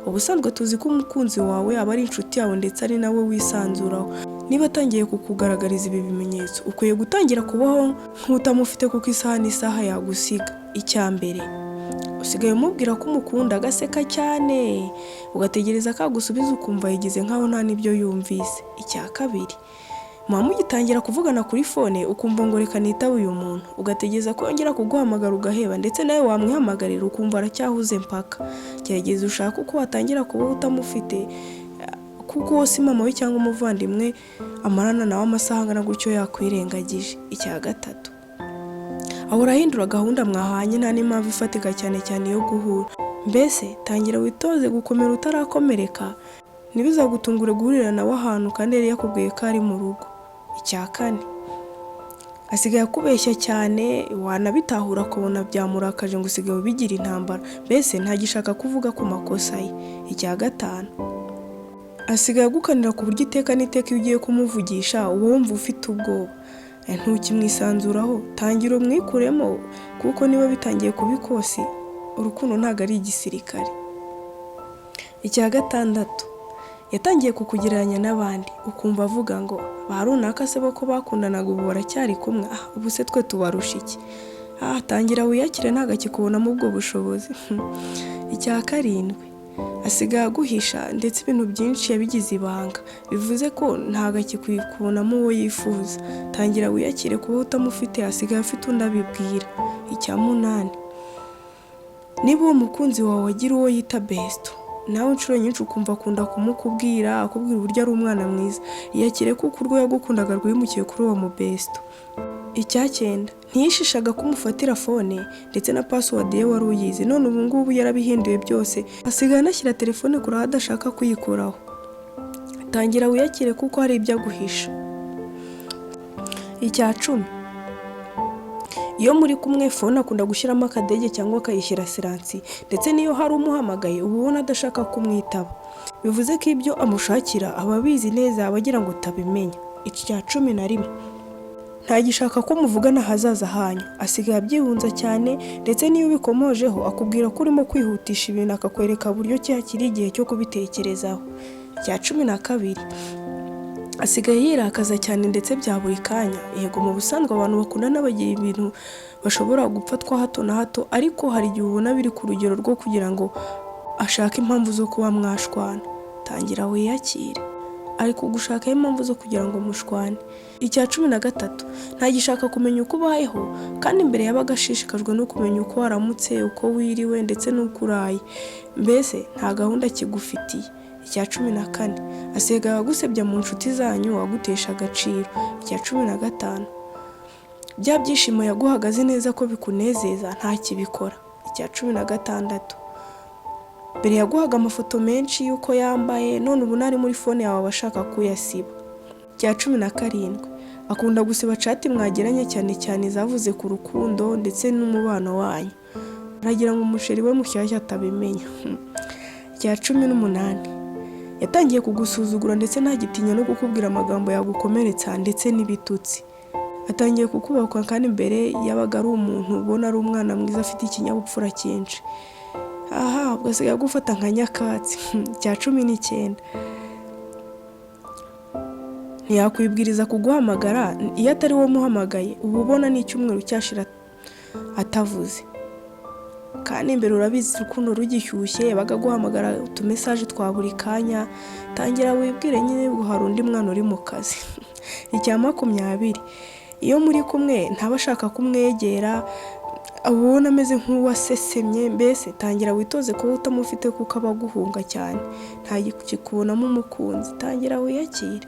ubusanzwe tuzi ko umukunzi wawe aba ari inshuti yawe ndetse ari nawe wisanzuraho. Niba atangiye kukugaragariza ibi bimenyetso ukwiye gutangira kubaho nk'utamufite kuko isaha n'isaha yagusiga. Icya mbere, usigaye umubwira ko umukunda agaseka cyane ugategereza akagusubiza ukumva yigize nkaho nta n'ibyo yumvise. Icya kabiri, muba mugitangira kuvugana kuri fone ukumva ngo reka nitabe uyu muntu, ugategereza ko yongera kuguhamagara ugaheba ndetse nawe wamwihamagarira ukumva aracyahuze mpaka. Gerageza ushaka uko watangira kubaho utamufite kuko wose mama we cyangwa umuvandimwe amarana nawe amasaha angana gutyo yakwirengagije. Icya gatatu, aho urahindura gahunda mwahanye nta n'impamvu ifatika cyane cyane yo guhura. Mbese tangira witoze gukomera utarakomereka, ntibizagutungure guhurira nawe ahantu kandi yari yakubwiye ko ari mu rugo. Icya kane, asigaye akubeshya cyane wanabitahura kubona byamurakaje ngo usigaye ubigira intambara, mbese ntagishaka kuvuga ku makosa ye. Icya gatanu, asigaye agukanira ku buryo iteka n'iteka iyo ugiye kumuvugisha uba wumva ufite ubwoba, ntukimwisanzuraho. Tangira umwikuremo kuko niba bitangiye kuba ikosi, urukundo ntabwo ari igisirikare. Icya gatandatu, yatangiye kukugereranya n'abandi ukumva avuga ngo ba runaka se bo ko bakundanaga ubu baracyari kumwe, ubu se twe tubarusha iki? Tangira wiyakire ntabwo akikubonamo ubwo bushobozi. Icya karindwi, asigaye aguhisha ndetse ibintu byinshi yabigize ibanga, bivuze ko ntabwo akikubonamo uwo yifuza. Tangira wiyakire kuba utamufite, asigaye afite undi abibwira. Icya munani, niba uwo mukunzi wawe agira uwo yita besto, nawe inshuro nyinshi ukumva akunda kumukubwira akubwira uburyo ari umwana mwiza, iyakire kuko urwo yagukundaga rwimukiye kuri uwo mu besto. Icya cyenda, ntiyishishaga kumufatira fone ndetse na password ye wari uyizi, none ubu ngubu yarabihinduye byose, asigaye anashyira telefone kure aho adashaka kuyikuraho. Tangira wiyakire kuko hari ibyo aguhisha. Icya cumi, iyo muri kumwe fone akunda gushyiramo akadege cyangwa akayishyira siransi, ndetse niyo hari umuhamagaye uba ubona adashaka kumwitaba, bivuze ko ibyo amushakira aba abizi neza, abagira ngo utabimenya. Icya cumi na rimwe, ntagishaka ko muvugana ahazaza hanyu, asigaye abyihunza cyane ndetse niyo ubikomojeho akubwira ko urimo kwihutisha ibintu akakwereka buryo ki hakiri igihe cyo kubitekerezaho. Icya cumi na kabiri, asigaye yirakaza cyane ndetse bya buri kanya. Yego mu busanzwe abantu bakundana bagira ibintu bashobora gupfatwa hato na hato, ariko hari igihe ubona biri ku rugero rwo kugira ngo ashake impamvu zo kuba mwashwana. Tangira wiyakire, ari kugushakaho impamvu zo kugira ngo mushwane. Icya cumi na gatatu, ntagishaka kumenya uko ubayeho kandi mbere yabaga ashishikajwe no kumenya uko waramutse, uko wiriwe ndetse n'uko uraye, mbese nta gahunda kigufitiye. Icya cumi na kane, asigaye agusebya mu nshuti zanyu agutesha agaciro. Icya cumi na gatanu, bya byishimo yaguhagaze neza ko bikunezeza ntakibikora. Icya cumi na gatandatu, mbere yaguhaga amafoto menshi y'uko yambaye, none ubu nari muri fone yawe abashaka kuyasiba. Icya cumi na karindwi, akunda gusiba chat mwagiranye cyane cyane zavuze ku rukundo ndetse n'umubano wanyu, aragira ngo umusheri we mushyashya atabimenya. Icya cumi n'umunani, yatangiye kugusuzugura ndetse ntagitinya no kukubwira amagambo yagukomeretsa ndetse n'ibitutsi. Atangiye kukubakwa kandi mbere yabaga ari umuntu ubona ari umwana mwiza afite ikinyabupfura cyinshi. Ubwo asigaye agufata nka nyakatsi. Icya cumi n'icyenda, ntiyakwibwiriza kuguhamagara iyo atari wowe umuhamagaye, uba ubona n'icyumweru cyashira atavuze. Kandi mbere urabizi urukundo rugishyushye bagaguhamagara utumesaje twa buri kanya. Tangira wibwire nyine ngo hari undi mwana uri mu kazi. Icya makumyabiri, iyo muri kumwe ntaba ashaka kumwegera, ubona ameze nk'uwasesemye, mbese tangira witoze kuba utamufite kuko aba aguhunga cyane, ntagikubonamo umukunzi. Tangira wiyakire.